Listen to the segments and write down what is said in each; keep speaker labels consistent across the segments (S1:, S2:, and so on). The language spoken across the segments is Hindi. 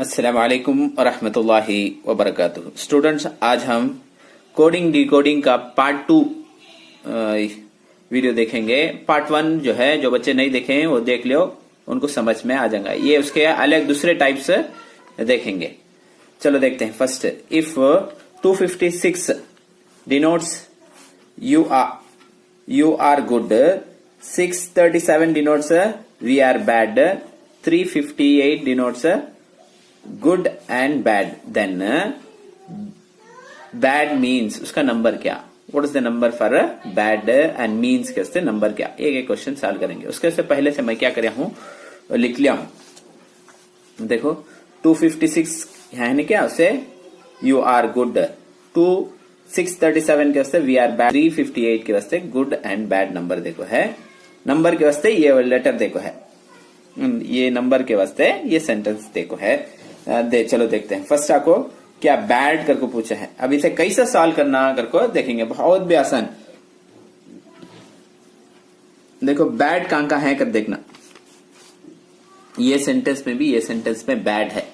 S1: अस्सलाम वालेकुम रहमतुल्लाहि व बरकातुहू। स्टूडेंट्स, आज हम कोडिंग डिकोडिंग का पार्ट 2 वीडियो देखेंगे। पार्ट 1 जो है, जो बच्चे नहीं देखे हैं वो देख लो, उनको समझ में आ जाएगा। ये उसके अलग दूसरे टाइप्स देखेंगे। चलो देखते हैं। First, if 256 denotes you are good, 637 denotes we are bad, 358 denotes good and bad, then bad means उसका नंबर क्या? What is the number for bad and means के उससे नंबर क्या? एक क्वेश्चन सॉल्व करेंगे। उसके से पहले से मैं क्या कर रहा हूं, लिख लिया हूं। देखो 256 है नहीं क्या, उसे यू आर गुड, 637 के वास्ते वी आर बैड, 358 के वास्ते गुड एंड बैड नंबर देखो है। नंबर के वास्ते ये लेटर देखो है, ये नंबर के वास्ते ये सेंटेंस देखो है। चलो देखते हैं। फर्स्ट आपको क्या बैड करको पूछा है। अब इसे कैसे सॉल्व करना करको देखेंगे, बहुत भी आसान। देखो बैड कहां है कर देखना। ये सेंटेंस में भी, ये सेंटेंस में बैड है।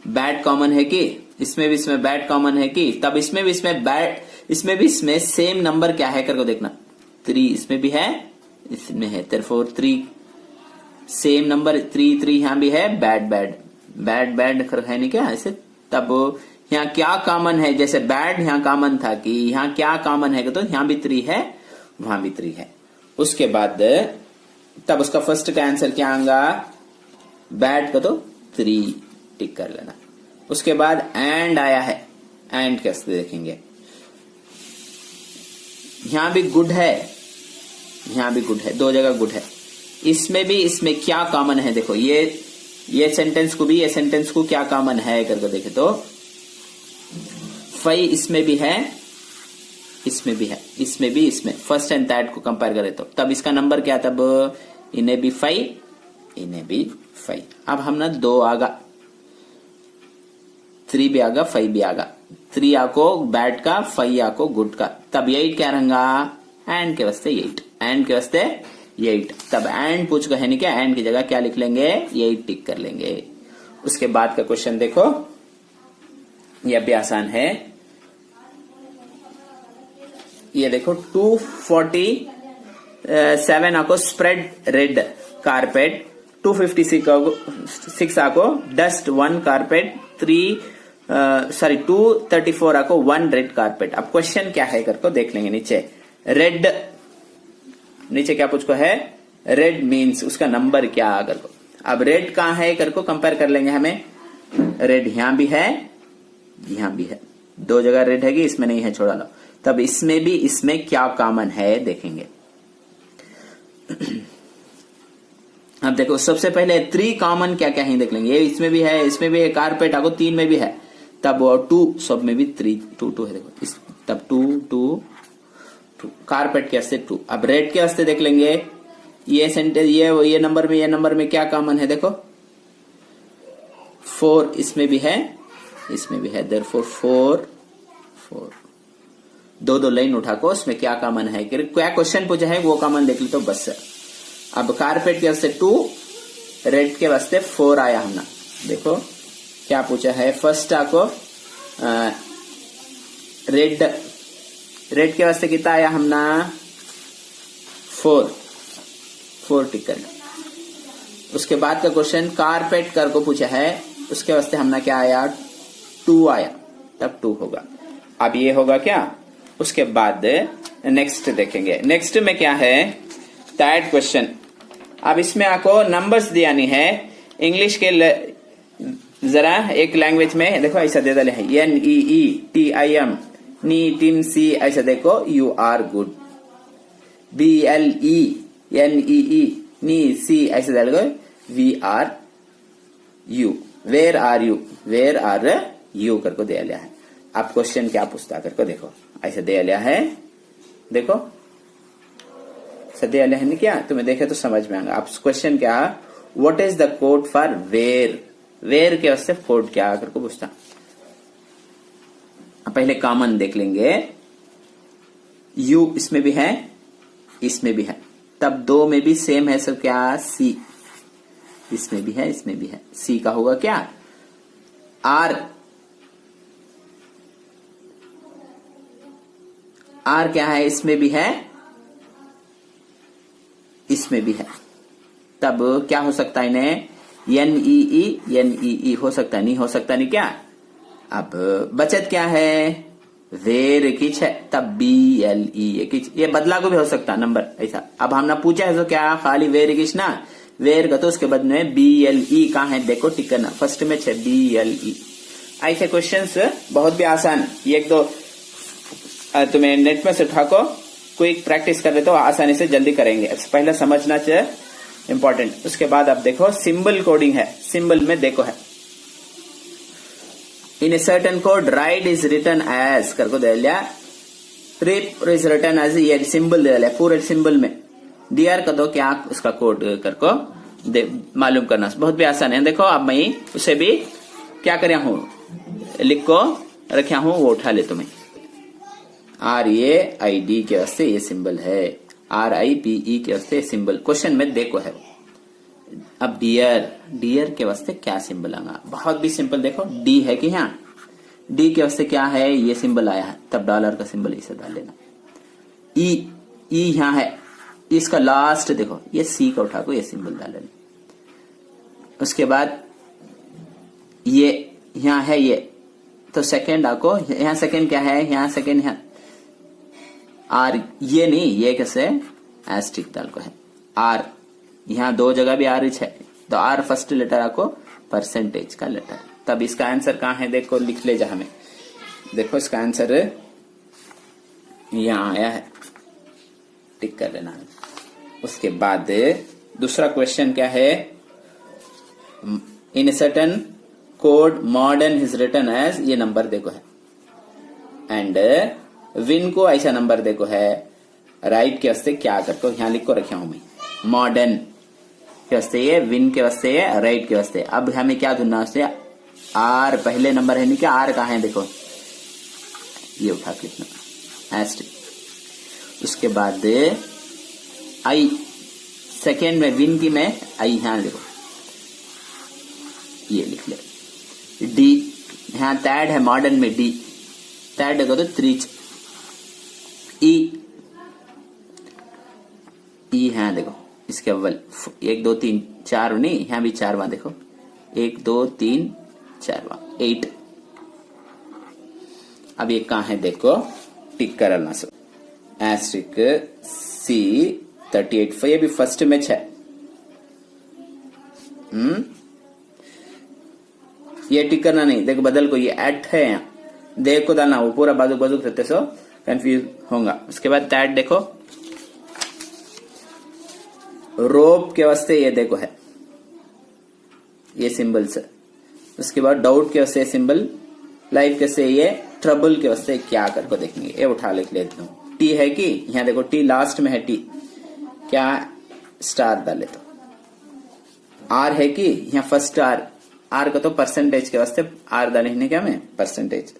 S1: बैड कॉमन है कि इसमें भी, इसमें बैड कॉमन है कि, तब इसमें भी, इसमें बैड, इसमें भी, इसमें सेम नंबर क्या है करको देखना। 3 इसमें भी है, इसमें है, therefore 3 सेम नंबर, 3 यहां भी है। बैड बैड बैड बैड है नहीं क्या ऐसे। तब यहाँ क्या कॉमन है, जैसे बैड यहाँ कॉमन था कि यहाँ क्या कॉमन है, तो यहाँ भी 3 है, वहां भी 3 है। उसके बाद तब उसका फर्स्ट का आंसर क्या आएगा, बैड का तो 3 टिक कर लेना। उसके बाद एंड आया है, एंड कैसे देखेंगे। यहां भी गुड है, यहां भी गुड है, 2 जगह गुड है। इसमें भी, इसमें क्या कॉमन है देखो। ये सेंटेंस को भी, ये सेंटेंस को क्या कॉमन है करके देखे तो 5 इसमें भी है, इसमें भी है, इसमें भी, इसमें फर्स्ट एंड थर्ड को कंपेयर करें तो तब इसका नंबर क्या, तब इन्हें भी 5, इन्हें भी 5। अब हम ना 2 आगा, 3 भी आगा, 5 भी आगा। 3 आको बैड का, 5 आको गुड का, तब 8 क्या रहेगा, एंड के वास्ते 8, एंड के वास्ते 8। तब एंड पूछ है नहीं क्या, एंड की जगह क्या लिख लेंगे, 8 टिक कर लेंगे। उसके बाद का क्वेश्चन देखो, यह भी आसान है। ये देखो 247 आको स्प्रेड रेड कारपेट, 256 आको डस्ट 1 कारपेट, 234 आको 1 रेड कारपेट। अब क्वेश्चन क्या है करको देख लेंगे। नीचे रेड, नीचे क्या पूछको है, रेड मीन्स उसका नंबर क्या करको। अब रेड कहां है करको कंपेयर कर लेंगे हमें। रेड यहां भी है, यहां भी है, 2 जगह रेड है कि इसमें नहीं है, छोड़ा लो। तब इसमें भी, इसमें क्या कॉमन है देखेंगे। अब देखो सबसे पहले 3 कॉमन क्या क्या है देख लेंगे। ये इसमें भी है, इसमें भी है, कारपेट आपको 3 में भी है, तब 2 सब में भी 3 2 है देखो तब 2 कारपेट के वास्ते 2। अब रेड के वास्ते देख लेंगे। ये सेंटेंस, ये नंबर में, ये नंबर में क्या कॉमन है देखो, 4 इसमें भी है, इसमें भी है, therefore 4 2 लाइन उठा को उसमें क्या कॉमन है, क्या क्वेश्चन पूछा है वो कॉमन देख ली तो बस। अब कारपेट के वास्ते 2, रेड के वास्ते 4 आया हमने। देखो क्या पूछा है, फर्स्ट आपको रेड के वास्ते कितना आया हमना, 4 टिक कर। उसके बाद का क्वेश्चन कारपेट कर को पूछा है, उसके वास्ते हमना क्या आया, 2 आया, तब 2 होगा। अब ये होगा क्या। उसके बाद नेक्स्ट देखेंगे। नेक्स्ट में क्या है, थर्ड क्वेश्चन। अब इसमें आपको नंबर्स दिया नहीं है। इंग्लिश के जरा एक लैंग्वेज में देखो ऐसा दे डाले है, NEETIM नी टीम सी, ऐसा देखो यू आर गुड, BLENEE नी सी, ऐसा डालो we are you, where are you, where are you करको दे लिया है। अब क्वेश्चन क्या पूछता करको देखो, ऐसा दे लिया है, देखो सदे लिया है क्या, तुम्हें देखे तो समझ में आएगा। अब क्वेश्चन क्या, what is the code for where, where के वास्ते कोड क्या करको पूछता। पहले कॉमन देख लेंगे। यू इसमें भी है, इसमें भी है, तब 2 में भी सेम है सब क्या, सी, इसमें भी है, इसमें भी है। सी का होगा क्या, आर क्या है, इसमें भी है, इसमें भी है। तब क्या हो सकता है इन्हें, NEE हो सकता है, नहीं हो सकता नहीं क्या। अब बचत क्या है, वेर किच है, तब BLE किच, ये बदला को भी हो सकता है नंबर ऐसा। अब हमने पूछा है तो क्या खाली वेर किच ना, वेर का तो उसके बाद में BLE कहाँ है देखो टिक करना, फर्स्ट में है BLE। ऐसे क्वेश्चंस बहुत भी आसान, ये एक दो तुम्हें नेट में से उठाको, क्विक प्रैक्टिस कर रहे तो आसानी से जल्दी करेंगे। पहले समझना चाहिए इंपॉर्टेंट। उसके बाद आप देखो सिंबल कोडिंग है, सिंबल में देखो है in a certain code right is written as करको दे लिया, ट्रिप इज रिटर्न एज, ये सिंबल दे लिया पूरे सिंबल में। डियर का दो क्या उसका कोड करको मालूम करना बहुत भी आसान है। देखो अब मैं उसे भी क्या कर रहा हूं, लिख को रखा हूं, वो उठा ले तुम्हें। RAID के वास्ते ये सिंबल है, RIPE के वास्ते सिंबल क्वेश्चन में देखो है। अब डियर के वास्ते क्या सिंबल आना, बहुत भी सिंपल। देखो D है कि यहाँ, D के वास्ते क्या है, ये सिंबल आया है, तब डॉलर का सिंबल इसे डाल लेना। E यहाँ है, इसका लास्ट देखो, ये C का उठा को ये सिंबल डाल लेना। उसके बाद ये यहाँ है ये, तो सेकेंड आपको यहाँ सेकेंड क्या है, यहाँ सेकेंड यहाँ R, ये नहीं, ये कैसे एस्ट्रिक डाल को है। R यहाँ दो जगह भी R है, तो R फर्स्ट लेटर आपको परसेंटेज का लेटर, तब इसका आंसर कहाँ है देखो, लिख ले जा हमें। देखो इसका आंसर यहाँ आया है, टिक कर लेना। उसके बाद दूसरा क्वेश्चन क्या है, in certain code modern is written as, ये नंबर देखो है, एंड विन को ऐसा नंबर देखो है। राइट के वास्ते क्या करको यहाँ लिख को रखा हूं मैं, मॉडर्न के वास्ते ये, विन के वास्ते ये, राइट के वास्ते। अब हमें क्या ढूंढना है, आर पहले नंबर है नहीं क्या, आर कहाँ है देखो, ये उठा के लिखना एस्ट्रिक। उसके बाद आई सेकेंड में, विन की में आई यहाँ देखो, ये लिख ले। डी यहाँ थर्ड है मॉडर्न में, डी थर्ड देखो तो त्रिच। ई है देखो, इसके अव्वल 1 2 3 4 नहीं, यहाँ भी 4वां देखो, 1 2 3 4वां 8। अब ये कहाँ है देखो, टिक करना सब एस्ट्रिक C38, ये भी फर्स्ट में है। ये टिक करना नहीं, देखो बदल को, ये एट है यहाँ, देख को डालना, वो पूरा बाजू बाजू रहते सो कंफ्यूज होगा। उसके बाद टैट देखो, रोप के वास्ते ये देखो है, ये सिंबल्स है। उसके बाद डाउट के वास्ते सिंबल, लाइफ के से ये, ट्रबल के वास्ते क्या करके देखेंगे, ये उठा लेता हूं। टी है कि यहाँ देखो, टी लास्ट में है, टी क्या स्टार डाले तो। आर है कि यहाँ फर्स्ट आर, आर का तो परसेंटेज के वास्ते आर डाले क्या में परसेंटेज।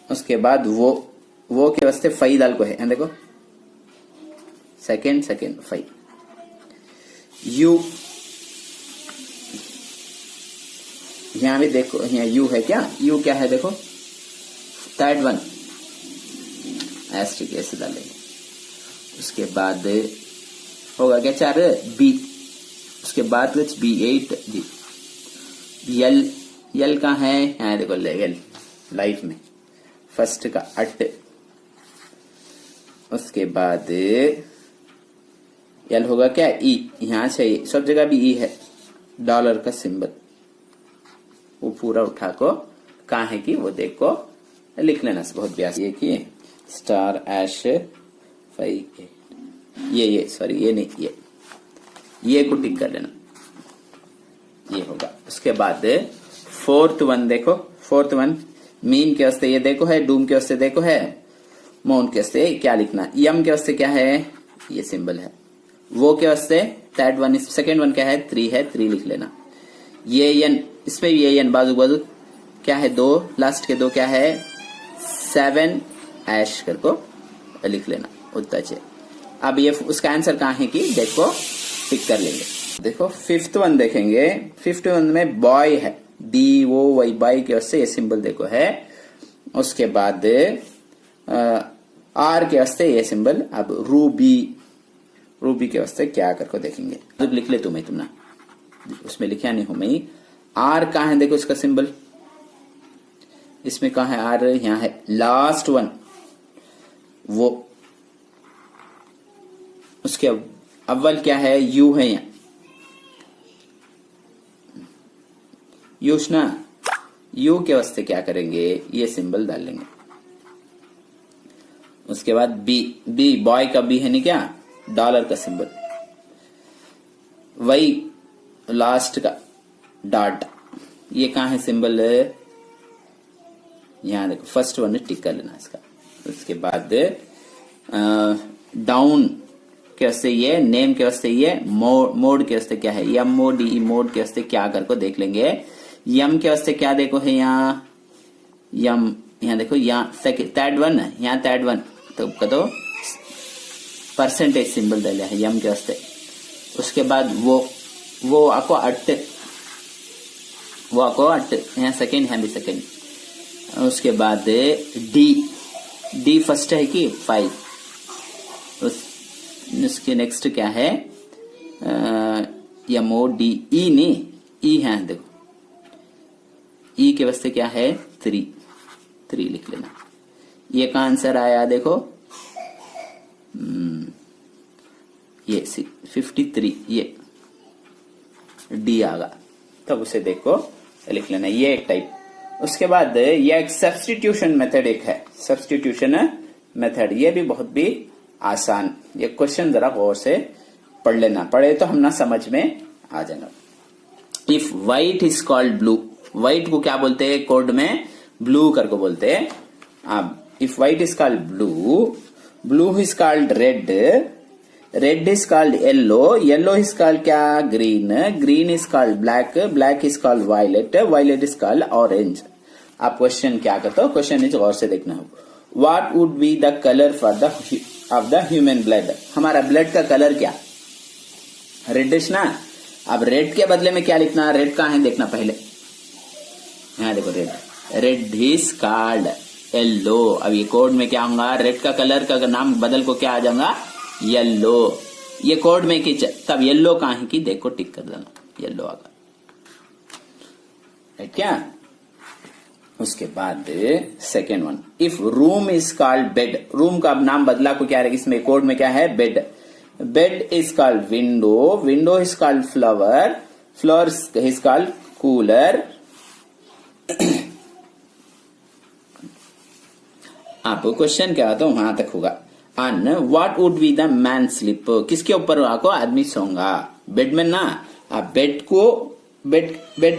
S1: उसके बाद वो के वास्ते फाई डाल को है, देखो सेकेंड 5। यू यहां भी देखो, यहाँ यू है क्या, यू क्या है देखो, थर्ड वन एस्ट्रिक ऐसे डालेंगे। उसके बाद होगा क्या 4 बी, उसके बाद B8 जी। यल कहाँ है, यहाँ देखो लेवल लाइफ में फर्स्ट का 8। उसके बाद यल होगा क्या, ई, यहाँ से सब जगह भी ई है, डॉलर का सिंबल, वो पूरा उठा को कहाँ है कि वो देखो लिख लेना से बहुत ब्यास। ये कि स्टार ऐश 5 ये सॉरी ये नहीं, ये को टिक कर लेना, ये होगा। उसके बाद फोर्थ वन देखो, फोर्थ वन मीन के वास्ते ये देखो है, डूम के वास्ते देखो है, मोन के वास्ते क्या लिखना, यम के वास्ते क्या है, ये सिंबल है। वो के वास्ते थर्ड वन, सेकेंड वन क्या है, 3 है, 3 लिख लेना। ये एन, इसमें भी ये एन बाजू बाजू क्या है, 2 लास्ट के 2 क्या है 7 ऐश करको लिख लेना उतना चाहिए। अब ये उसका आंसर कहाँ है कि देखो टिक कर लेंगे। देखो फिफ्थ वन देखेंगे, फिफ्थ वन में बॉय है, BOY बाई के वास्ते ये सिंबल देखो है। उसके बाद R के वास्ते ये सिंबल। अब रूबी के वास्ते क्या करके देखेंगे। अब लिख ले तुम्हें, तुमने उसमें लिखा नहीं हूं मैं। R कहाँ है देखो इसका सिंबल, इसमें कहाँ है R, यहाँ है लास्ट वन वो। उसके अव्वल क्या है, U है यहाँ, यूशना। U के वास्ते क्या करेंगे, ये सिंबल डाल लेंगे। उसके बाद बी बॉय का बी है नहीं क्या, डॉलर का सिंबल। वही लास्ट का डॉट, ये कहाँ है सिंबल, यहां देखो फर्स्ट वन टिक कर लेना इसका। उसके बाद डाउन के वास्ते ये, नेम के वास्ते ये, मोड के वास्ते क्या है, MODE मोड के वास्ते क्या करके देख लेंगे। यम के वास्ते क्या देखो है यहाँ, यम यहाँ देखो, यहाँ थर्ड वन है, यहाँ थर्ड वन तो कदो परसेंटेज सिंबल डाले है यम के वास्ते। उसके बाद वो आपको अट यहाँ सेकेंड है भी सेकेंड। उसके बाद डी फर्स्ट है कि 5। उसके नेक्स्ट क्या है, MODE नहीं, ई है देखो, ई के वास्ते क्या है 3 लिख लेना। ये का आंसर आया देखो, ये 53, ये डी आगा, तब उसे देखो लिख लेना, ये एक टाइप। उसके बाद ये एक सब्स्टिट्यूशन मेथड एक है, सब्स्टिट्यूशन मेथड, ये भी बहुत भी आसान। ये क्वेश्चन जरा गौर से पढ़ लेना, पढ़े तो हम ना समझ में आ जाएगा। If white is called blue, white को क्या बोलते हैं कोड में, ब्लू करके बोलते हैं। अब if white is called blue is called red is called yellow is called क्या, green is called black is called violet is called orange. आप क्वेश्चन क्या करते हो, क्वेश्चन इज गौर से देखना हो। What would be the colour of the human blood, हमारा ब्लड का कलर क्या, रेडिश ना। अब रेड के बदले में क्या लिखना, रेड कहाँ है देखना पहले, यहाँ देखो रेड इज कॉल्ड येलो। अब ये कोड में क्या होगा, रेड का कलर का नाम बदल को क्या आ जाएगा, येलो। ये कोड में की तब येलो कहाँ है की देखो टिक कर देना, येलो आगा, राइट क्या। उसके बाद second one, if room is called bed, room का नाम बदला को क्या है, इसमें कोड में क्या है bed is called window is called flower is called cooler. आपको क्वेश्चन क्या आता है वहां तक होगा। And what would be the man sleep, किसके ऊपर आपको आदमी सोंगा, बेड में ना। आप बेड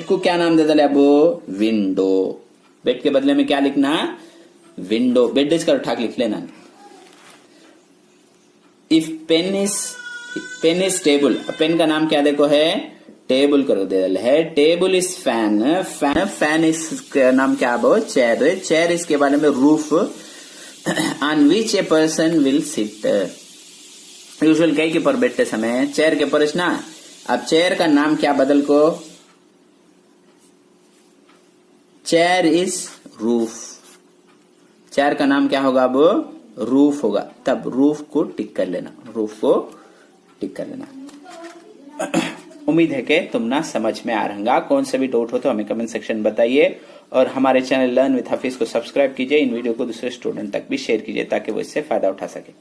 S1: को क्या नाम दे डाले, अब विंडो, बेड के बदले में क्या लिखना, विंडो, बेड इज कर ठाक लिख लेना। If pen is table, pen का नाम क्या देखो है, टेबल कर दे है। टेबल इज फैन इज नाम क्या, चेयर इसके बारे में roof, on which a person will sit, usual कई के पर बैठते समय चेयर के पर ना। अब चेयर का नाम क्या बदल को, चेयर इज रूफ, चेयर का नाम क्या होगा, अब रूफ होगा, तब रूफ को टिक कर लेना, उम्मीद है कि तुम ना समझ में आ रहा। कौन सा भी डाउट हो तो हमें कमेंट सेक्शन बताइए, और हमारे चैनल लर्न विद हाफिज को सब्सक्राइब कीजिए। इन वीडियो को दूसरे स्टूडेंट तक भी शेयर कीजिए ताकि वो इससे फायदा उठा सके।